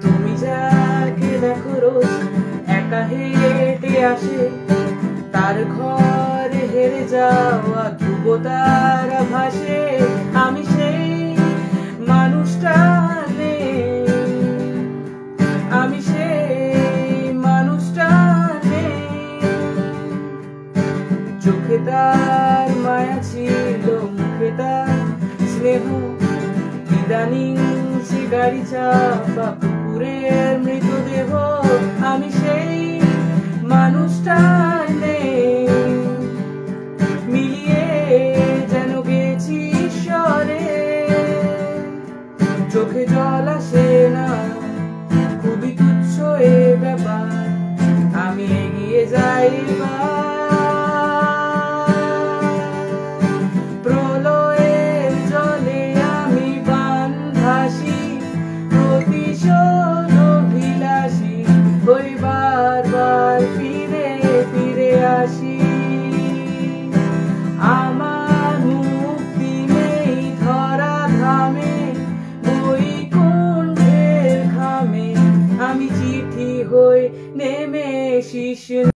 তুমি যাকে দেখো রোজ একা হেঁটে আসে, তার ঘরে হেরে যাওয়া ধ্রুব তারা ভাসে। আমি সেই মানুষটা নেই, আমি সেই মানুষটা নেই। চোখে তার মায়া ছিল, মুখে তার স্নেহ, ইদানিং গাড়ি চাপা কুকুরের মৃতদেহ। আমি সেই মানুষটা নেই, মিলিয়ে যেন গেছি ঈশ্বরে। চোখে জল আসে না, খুবই তুচ্ছ এ ব্যাপার, আমি এগিয়ে যাই এবার। প্রলয়ের জলে আমি বানভাসি, প্রতিশোধ অভিলাষী, ওই বারবার ফিরে ফিরে আসি। আমার মুক্তি নেই ধরা ধামে, বৈকুণ্ঠের খামে, আমি চিঠি হয়ে নেমে শিশু।